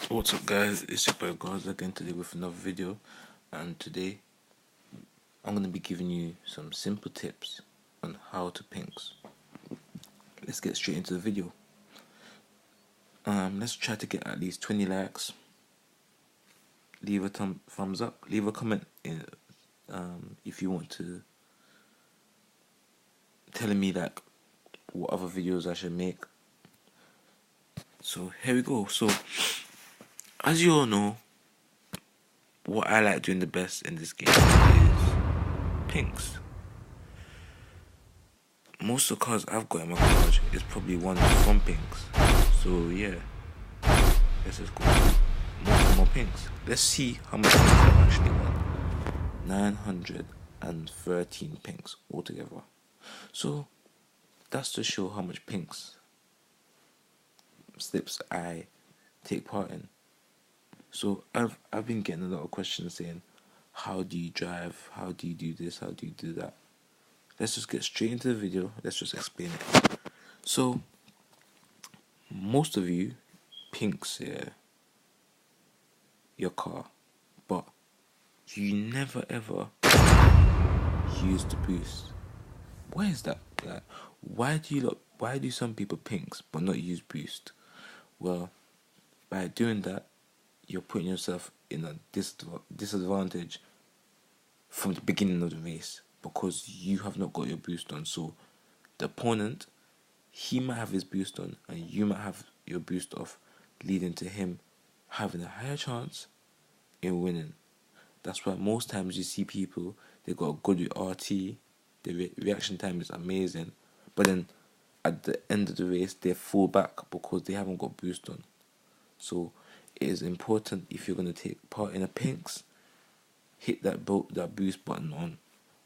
What's up, guys? It's your boy GAZA again today with another video, and today I'm going to be giving you some simple tips on how to pinks. Let's get straight into the video. Let's try to get at least 20 likes. Leave a thumbs up. Leave a comment if you want to telling me like what other videos I should make. So here we go. So as you all know, what I like doing the best in this game is pinks. Most of the cars I've got in my garage is probably one from pinks. So yeah, let's just go more pinks. Let's see how much pinks I've actually won. 913 pinks altogether. So that's to show how much pinks slips I take part in. So I've been getting a lot of questions saying, how do you drive? How do you do this? How do you do that? Let's just get straight into the video. Let's just explain it. So most of you pinks your car, but you never ever use the boost. Why is that? Like, why do some people pinks but not use boost? Well, by doing that, you're putting yourself in a disadvantage from the beginning of the race because you have not got your boost on. So the opponent, he might have his boost on and you might have your boost off, leading to him having a higher chance in winning. That's why most times you see people, they got a good RT, the reaction time is amazing, but then at the end of the race they fall back because they haven't got boost on. So it is important, if you're going to take part in a pinks, hit that boost button on.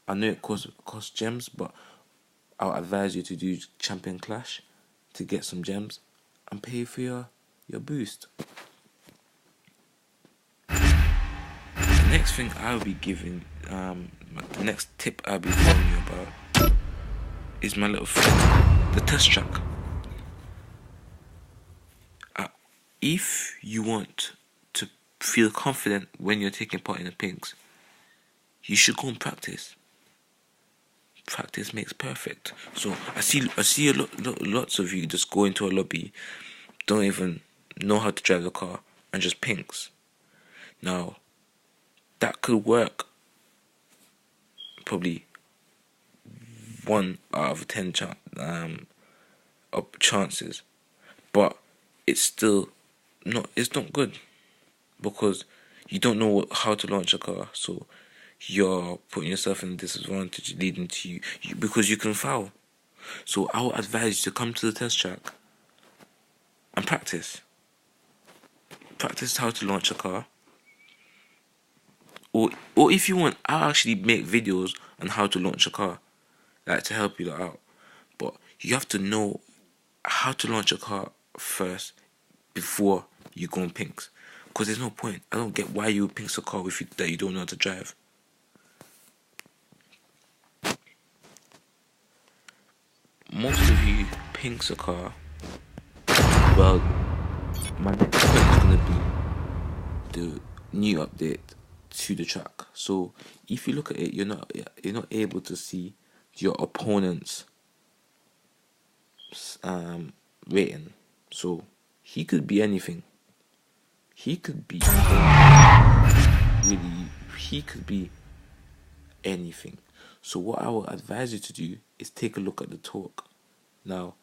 I know it costs gems, but I'll advise you to do Champion Clash to get some gems and pay for your boost. The next thing I'll be giving, the next tip I'll be telling you about is my little friend, the test track. If you want to feel confident when you're taking part in the pinks, you should go and practice. Practice makes perfect. So I see lots of you just go into a lobby, don't even know how to drive the car, and just pinks. Now, that could work probably 1 out of 10 chances, but it's not good because you don't know how to launch a car. So you're putting yourself in a disadvantage, leading to you because you can foul. So I would advise you to come to the test track and practice how to launch a car. Or if you want, I'll actually make videos on how to launch a car, like to help you out. But you have to know how to launch a car first before you go on pinks, because there's no point. I don't get why you would pinks a car that you don't know how to drive. Most of you pinks a car. Well, my next point is gonna be the new update to the track. So if you look at it, you're not able to see your opponent's rating. So he could be anything. He could be anything. So what I would advise you to do is take a look at the torque. Now,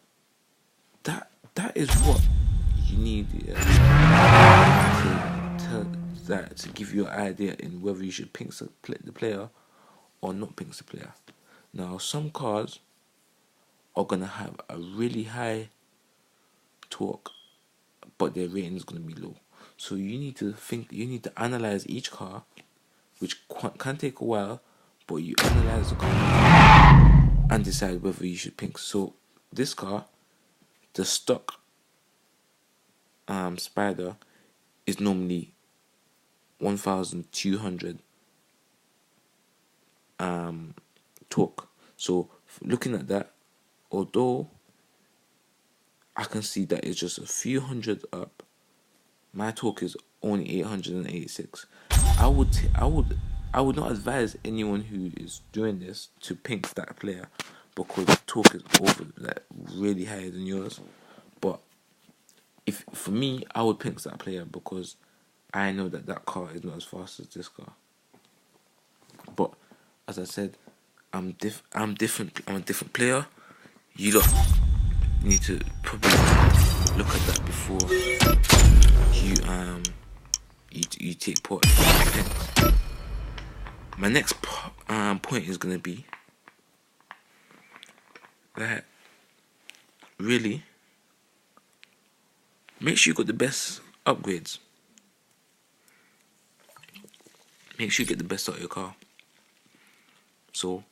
that is what you need to give you an idea in whether you should pinks the player or not pinks the player. Now, some cars are gonna have a really high torque, but their rating is gonna be low. So you need to analyze each car, which can take a while, but you analyze the car and decide whether you should pinks. So this car, the stock Spider, is normally 1,200 torque. So looking at that, although I can see that it's just a few hundred up, My torque is only 886. I would not advise anyone who is doing this to pink that player, because torque is over like really higher than yours. But if for me, I would pink that player because I know that that car is not as fast as this car. But as I said, I'm different. I'm a different player. You lot need to probably look at that before you take part in things. My next point is gonna be that really make sure you got the best upgrades. Make sure you get the best out of your car. So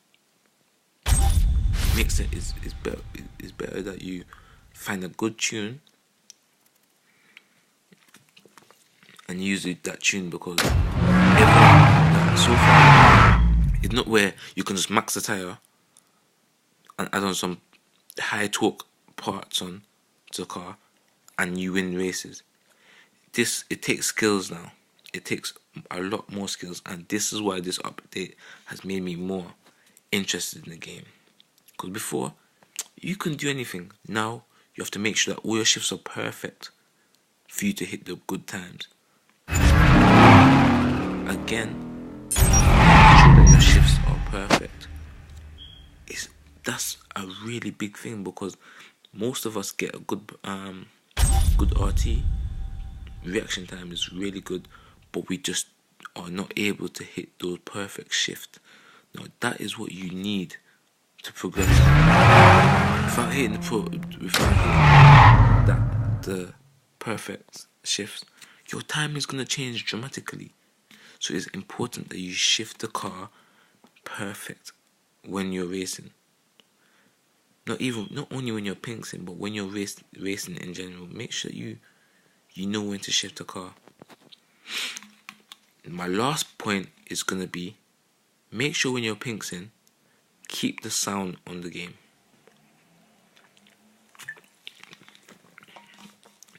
makes it is better that you find a good tune and use that tune, because so far it's not where you can just max the tire and add on some high torque parts on to the car and you win races. It takes skills now. It takes a lot more skills, and this is why this update has made me more interested in the game. Because before, you couldn't do anything. Now, you have to make sure that all your shifts are perfect for you to hit the good times. Again, make sure that your shifts are perfect. That's a really big thing, because most of us get a good RT. Reaction time is really good, but we just are not able to hit those perfect shifts. Now that is what you need to progress. Without hitting the perfect shifts, your time is gonna change dramatically. So it's important that you shift the car perfect when you're racing. Not only when you're pinksing, but when you're racing in general. Make sure you know when to shift the car. My last point is gonna be, make sure when you're pinksing, keep the sound on the game.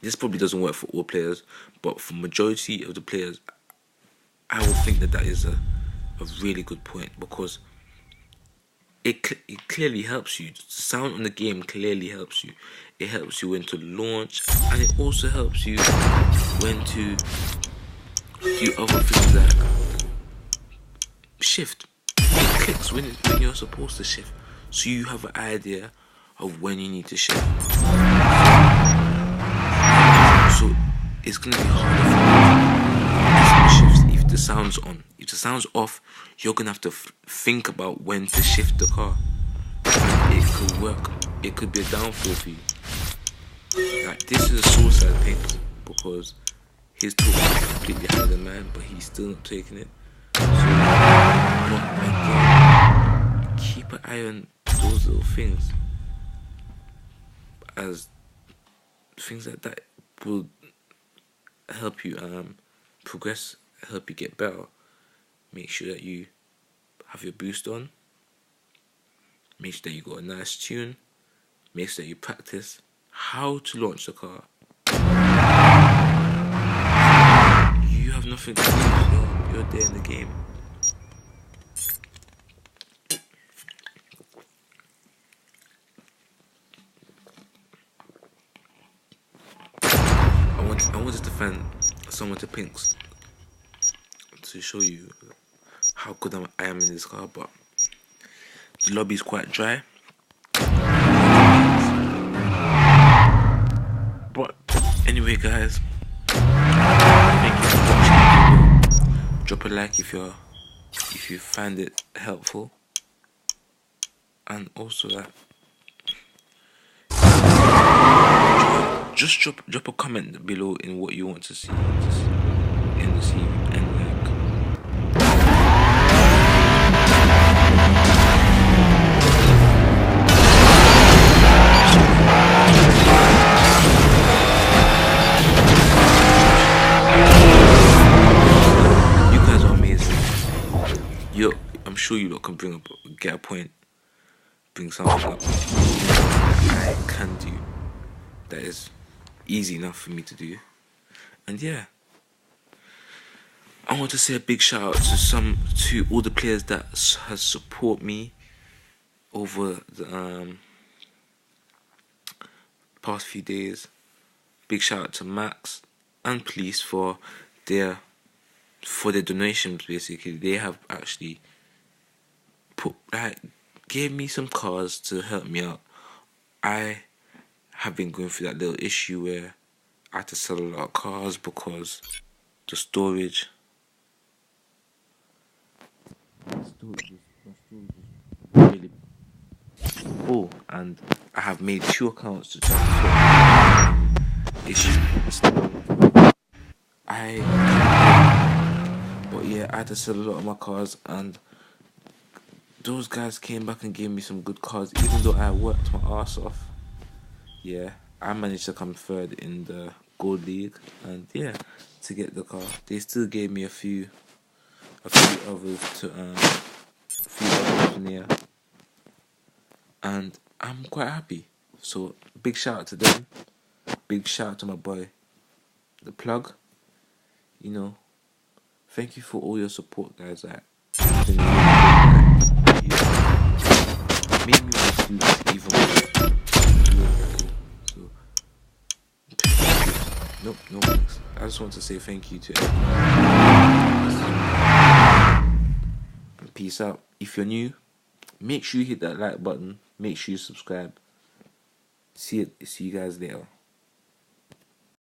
This probably doesn't work for all players, but for majority of the players, I will think that is a really good point, because it clearly helps you. The sound on the game clearly helps you. It helps you when to launch, and it also helps you when to do other things like shift. It clicks when you're supposed to shift, so you have an idea of when you need to shift. So it's gonna be harder for you to shift if the sound's on. If the sound's off, you're gonna have to think about when to shift the car. And it could work. It could be a downfall for you. Like, this is a suicide paint, because his talk is completely higher than mine, but he's still not taking it. So, but again, keep an eye on those little things, as things like that will help you progress, help you get better. Make sure that you have your boost on. Make sure that you got a nice tune. Make sure that you practice how to launch the car. You have nothing to lose. You're there in the game. I wanted to find someone to pinks to show you how good I am in this car, but the lobby is quite dry. But anyway, guys, thank you for watching. Drop a like if you find it helpful, and also that just drop a comment below in what you want to see in the scene, and you guys are amazing. I'm sure you lot can get a point, bring something up I can do that is easy enough for me to do, And yeah, I want to say a big shout out to all the players that has support me over the past few days. Big shout out to Max and Police for their donations. Basically, they have actually gave me some cars to help me out. I have been going through that little issue where I had to sell a lot of cars because the storage. My storage is really. Oh, and I have made 2 accounts to try to issue. But yeah, I had to sell a lot of my cars, and those guys came back and gave me some good cars, even though I worked my ass off. Yeah, I managed to come third in the Gold League, and yeah, to get the car. They still gave me a few others to engineer, and I'm quite happy. So big shout out to them. Big shout out to my boy, the plug. You know, thank you for all your support, guys. Like, it's been really good. It made me want to do this even more. So, nope, no thanks. I just want to say thank you to everyone. Peace out. If you're new, make sure you hit that like button. Make sure you subscribe. See you guys later.